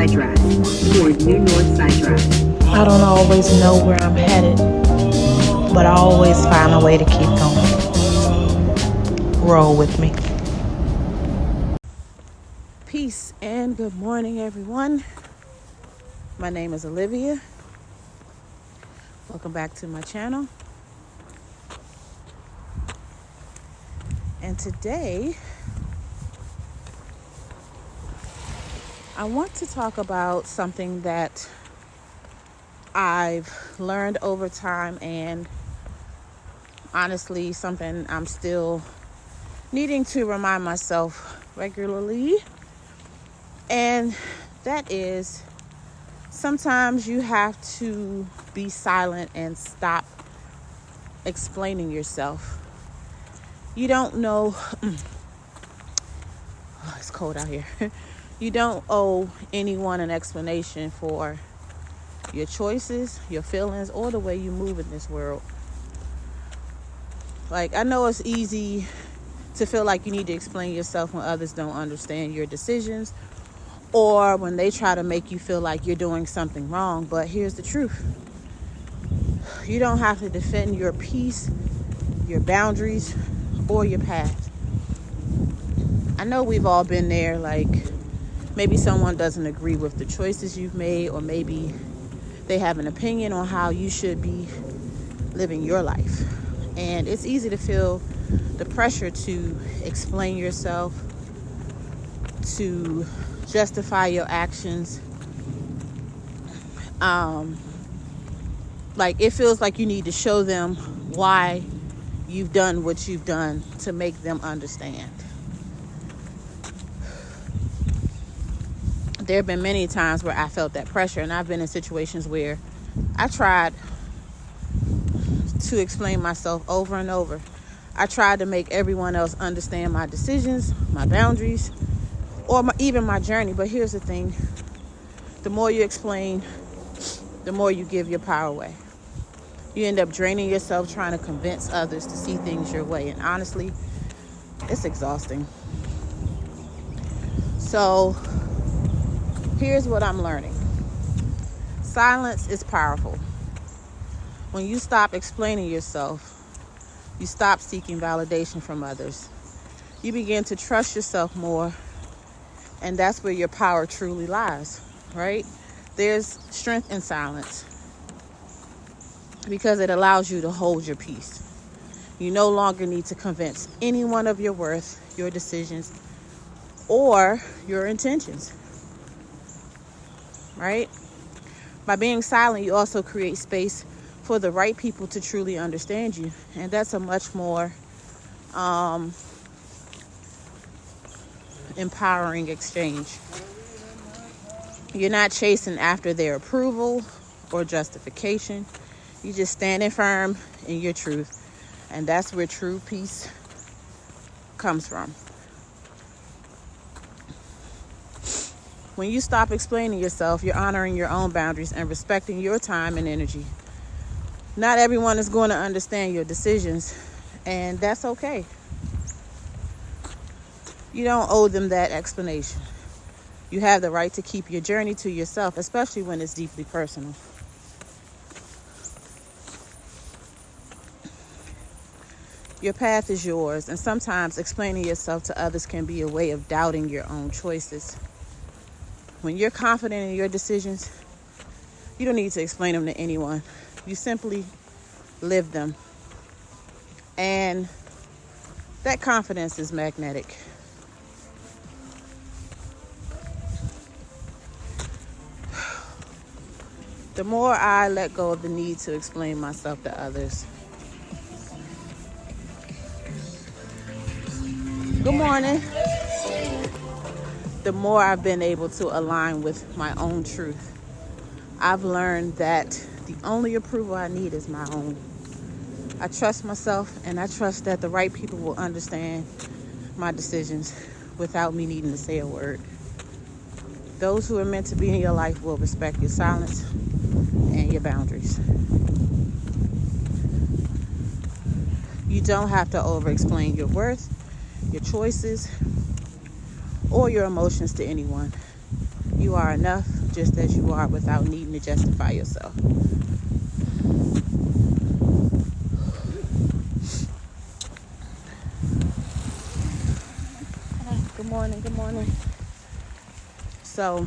Side Drive toward New North Side Drive. I don't always know where I'm headed, but I always find a way to keep going. Roll with me. Peace and good morning, everyone. My name is Olivia. Welcome back to my channel. And today, I want to talk about something that I've learned over time, and honestly, something I'm still needing to remind myself regularly. And that is, sometimes you have to be silent and stop explaining yourself. You don't know, it's cold out here. You don't owe anyone an explanation for your choices, your feelings, or the way you move in this world. Like, I know it's easy to feel like you need to explain yourself when others don't understand your decisions, or when they try to make you feel like you're doing something wrong. But here's the truth. You don't have to defend your peace, your boundaries, or your path. I know we've all been there. Like, maybe someone doesn't agree with the choices you've made, or maybe they have an opinion on how you should be living your life. And it's easy to feel the pressure to explain yourself, to justify your actions. Like, it feels like you need to show them why you've done what you've done to make them understand. There have been many times where I felt that pressure, and I've been in situations where I tried to explain myself over and over. I tried to make everyone else understand my decisions, my boundaries, or even my journey. But here's the thing. The more you explain, the more you give your power away. You end up draining yourself trying to convince others to see things your way. And honestly, it's exhausting. So here's what I'm learning. Silence is powerful. When you stop explaining yourself, you stop seeking validation from others. You begin to trust yourself more, and that's where your power truly lies, right? There's strength in silence because it allows you to hold your peace. You no longer need to convince anyone of your worth, your decisions, or your intentions, right? By being silent, you also create space for the right people to truly understand you. And that's a much more empowering exchange. You're not chasing after their approval or justification. You're just standing firm in your truth. And that's where true peace comes from. When you stop explaining yourself, you're honoring your own boundaries and respecting your time and energy. Not everyone is going to understand your decisions, and that's okay. You don't owe them that explanation. You have the right to keep your journey to yourself, especially when it's deeply personal. Your path is yours, and sometimes explaining yourself to others can be a way of doubting your own choices. When you're confident in your decisions, you don't need to explain them to anyone. You simply live them. And that confidence is magnetic. The more I let go of the need to explain myself to others. Good morning. The more I've been able to align with my own truth. I've learned that the only approval I need is my own. I trust myself, and I trust that the right people will understand my decisions without me needing to say a word. Those who are meant to be in your life will respect your silence and your boundaries. You don't have to over-explain your worth, your choices, or your emotions to anyone. You are enough just as you are without needing to justify yourself. Good morning, good morning. So,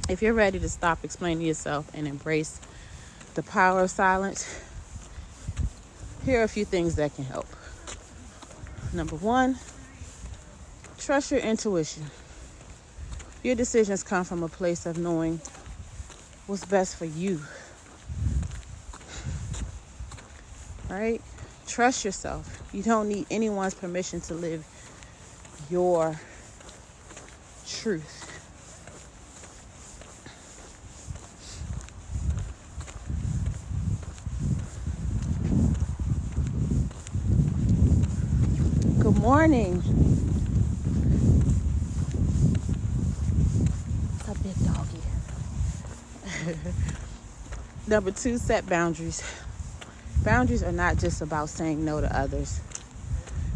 if you're ready to stop explaining yourself and embrace the power of silence, here are a few things that can help. Number one, trust your intuition. Your decisions come from a place of knowing what's best for you. Right? Trust yourself. You don't need anyone's permission to live your truth. Good morning. It's a big doggy. Number two, set boundaries. Boundaries are not just about saying no to others.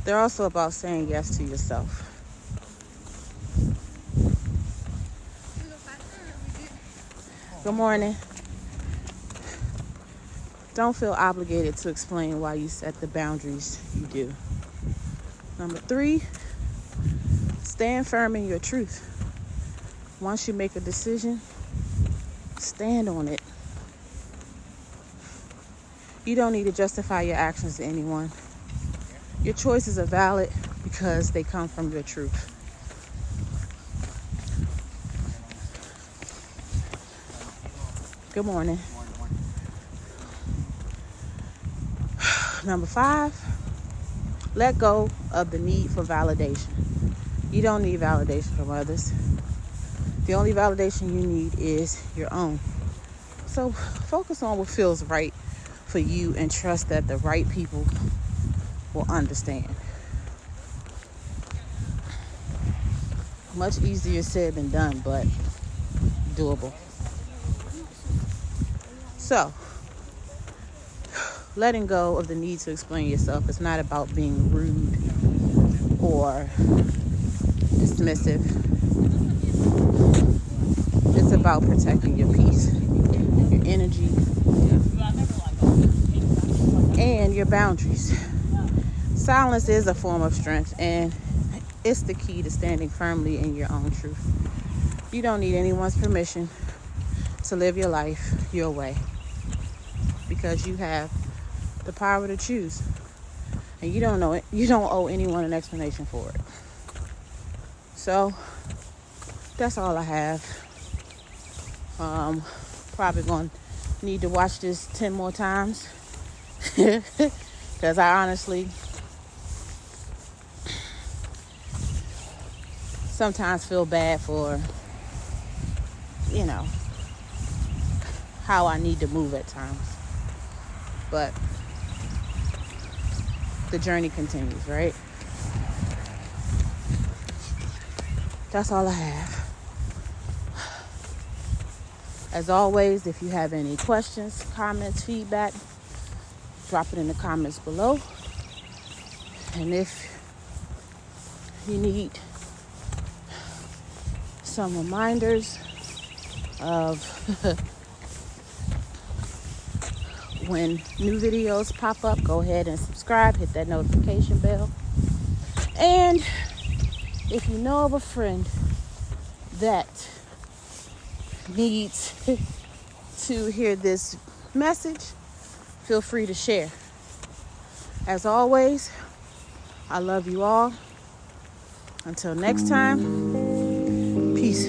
They're also about saying yes to yourself. Good morning. Don't feel obligated to explain why you set the boundaries you do. Number three, stand firm in your truth. Once you make a decision, stand on it. You don't need to justify your actions to anyone. Your choices are valid because they come from your truth. Good morning. Number five, let go of the need for validation. You don't need validation from others. The only validation you need is your own. So focus on what feels right for you and trust that the right people will understand. Much easier said than done, but doable. So, letting go of the need to explain yourself is not about being rude or dismissive. It's about protecting your peace, your energy, and your boundaries. Silence is a form of strength, and it's the key to standing firmly in your own truth. You don't need anyone's permission to live your life your way, because you have the power to choose, and you don't owe anyone an explanation for it. So that's all I have. Probably gonna need to watch this 10 more times because I honestly sometimes feel bad for how I need to move at times, but the journey continues, right? That's all I have. As always, if you have any questions, comments, feedback, drop it in the comments below. And if you need some reminders of when new videos pop up, go ahead and subscribe, hit that notification bell. And if you know of a friend that needs to hear this message, feel free to share. As always, I love you all. Until next time, peace.